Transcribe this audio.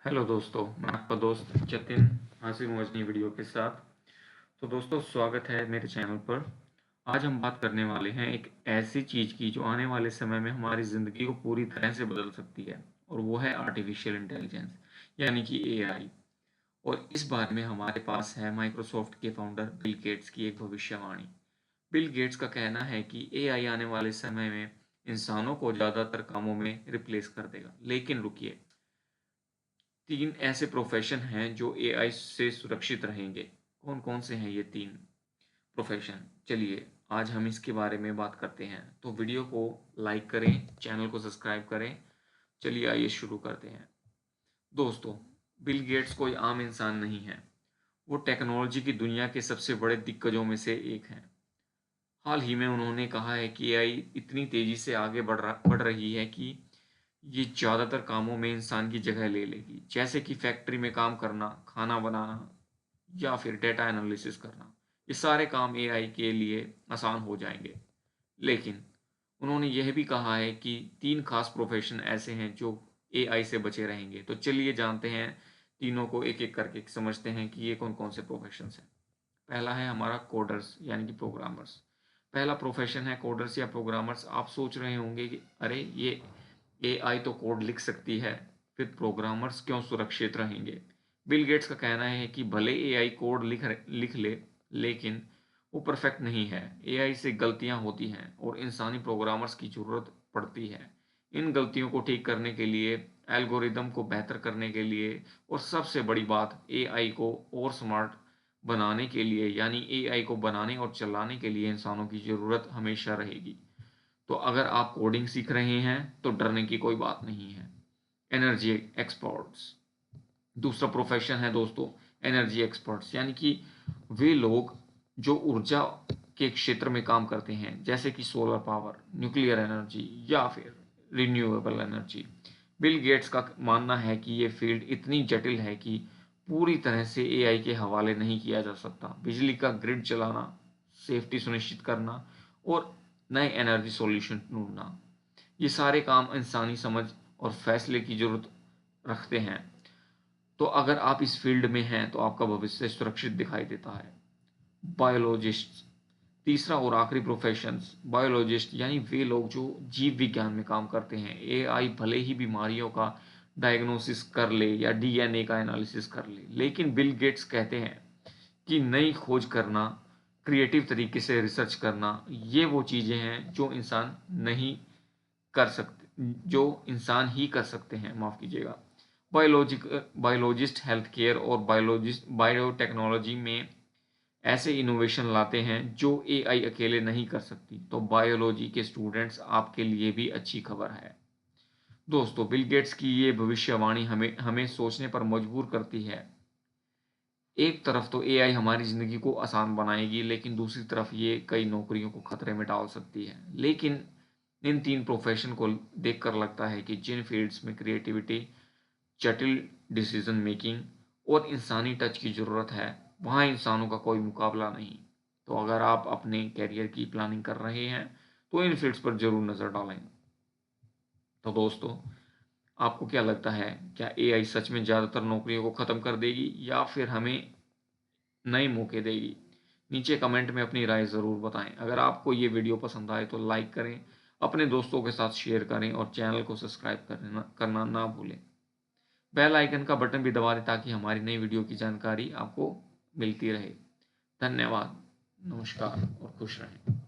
Hello दोस्तों, मैं आपका दोस्त जतिन हासिर हूँ आज नई वीडियो के साथ। तो दोस्तों, स्वागत है मेरे चैनल पर। आज हम बात करने वाले हैं एक ऐसी चीज़ की जो आने वाले समय में हमारी ज़िंदगी को पूरी तरह से बदल सकती है, और वो है आर्टिफिशियल इंटेलिजेंस यानी कि एआई। और इस बारे में हमारे पास है माइक्रोसॉफ्ट के फाउंडर बिल गेट्स की एक भविष्यवाणी। बिल गेट्स का कहना है कि एआई आने वाले समय में इंसानों को ज़्यादातर कामों में रिप्लेस कर देगा। लेकिन रुकिए, 3 ऐसे प्रोफ़ेशन हैं जो एआई से सुरक्षित रहेंगे। कौन-कौन से हैं ये 3 प्रोफ़ेशन? चलिए, आज हम इसके बारे में बात करते हैं। तो वीडियो को लाइक करें, चैनल को सब्सक्राइब करें। चलिए आइए शुरू करते हैं। दोस्तों, बिल गेट्स कोई आम इंसान नहीं है। वो टेक्नोलॉजी की दुनिया के सबसे बड़े दिग्गजों में से एक हैं। हाल ही में उन्होंने कहा है कि एआई इतनी तेज़ी से आगे बढ़ रही है कि ये ज़्यादातर कामों में इंसान की जगह ले लेगी, जैसे कि फैक्ट्री में काम करना, खाना बनाना या फिर डेटा एनालिसिस करना। ये सारे काम एआई के लिए आसान हो जाएंगे। लेकिन उन्होंने यह भी कहा है कि 3 खास प्रोफेशन ऐसे हैं जो एआई से बचे रहेंगे। तो चलिए जानते हैं, तीनों को एक-एक करके समझते हैं कि ये कौन-कौन से प्रोफेशंस हैं। पहला है हमारा कोडर्स यानी कि प्रोग्रामर्स। पहला प्रोफेशन है कोडर्स या प्रोग्रामर्स। आप सोच रहे होंगे कि अरे, ये एआई तो कोड लिख सकती है, फिर प्रोग्रामर्स क्यों सुरक्षित रहेंगे? बिल गेट्स का कहना है कि भले एआई कोड लिख ले, लेकिन वो परफेक्ट नहीं है। एआई से गलतियां होती हैं और इंसानी प्रोग्रामर्स की ज़रूरत पड़ती है। इन गलतियों को ठीक करने के लिए, एल्गोरिदम को बेहतर करने के लिए, और सबसे बड़ी बात, एआई को और स्मार्ट बनाने के लिए, यानी एआई को बनाने और चलाने के लिए इंसानों की ज़रूरत हमेशा रहेगी। तो अगर आप कोडिंग सीख रहे हैं तो डरने की कोई बात नहीं है। एनर्जी एक्सपर्ट्स दूसरा प्रोफेशन है दोस्तों। एनर्जी एक्सपर्ट्स यानी कि वे लोग जो ऊर्जा के क्षेत्र में काम करते हैं, जैसे कि सोलर पावर, न्यूक्लियर एनर्जी या फिर रिन्यूएबल एनर्जी। बिल गेट्स का मानना है कि ये फील्ड इतनी जटिल है कि पूरी तरह से एआई के हवाले नहीं किया जा सकता। बिजली का ग्रिड चलाना, सेफ्टी सुनिश्चित करना और नए एनर्जी सॉल्यूशन ढूंढना, ये सारे काम इंसानी समझ और फैसले की जरूरत रखते हैं। तो अगर आप इस फील्ड में हैं तो आपका भविष्य सुरक्षित दिखाई देता है। बायोलॉजिस्ट तीसरा और आखिरी प्रोफेशंस, बायोलॉजिस्ट यानी वे लोग जो जीव विज्ञान में काम करते हैं। एआई भले ही बीमारियों का डायग्नोसिस कर ले या डीएनए का एनालिसिस कर ले, लेकिन बिल गेट्स कहते हैं कि नई खोज करना, क्रिएटिव तरीके से रिसर्च करना, ये वो चीज़ें हैं जो इंसान ही कर सकते हैं, माफ़ कीजिएगा। बायोलॉजिस्ट हेल्थ केयर और बायोटेक्नोलॉजी में ऐसे इनोवेशन लाते हैं जो एआई अकेले नहीं कर सकती। तो बायोलॉजी के स्टूडेंट्स, आपके लिए भी अच्छी खबर है। दोस्तों, बिल गेट्स की ये भविष्यवाणी हमें हमें सोचने पर मजबूर करती है। एक तरफ तो एआई हमारी ज़िंदगी को आसान बनाएगी, लेकिन दूसरी तरफ ये कई नौकरियों को खतरे में डाल सकती है। लेकिन इन 3 प्रोफेशन को देखकर लगता है कि जिन फील्ड्स में क्रिएटिविटी, जटिल डिसीजन मेकिंग और इंसानी टच की ज़रूरत है, वहाँ इंसानों का कोई मुकाबला नहीं। तो अगर आप अपने करियर की प्लानिंग कर रहे हैं तो इन फील्ड्स पर ज़रूर नज़र डालें। तो दोस्तों, आपको क्या लगता है, क्या एआई सच में ज़्यादातर नौकरियों को ख़त्म कर देगी या फिर हमें नए मौके देगी? नीचे कमेंट में अपनी राय ज़रूर बताएं। अगर आपको ये वीडियो पसंद आए तो लाइक करें, अपने दोस्तों के साथ शेयर करें और चैनल को सब्सक्राइब करना ना भूलें। बेल आइकन का बटन भी दबा दें ताकि हमारी नई वीडियो की जानकारी आपको मिलती रहे। धन्यवाद, नमस्कार और खुश रहें।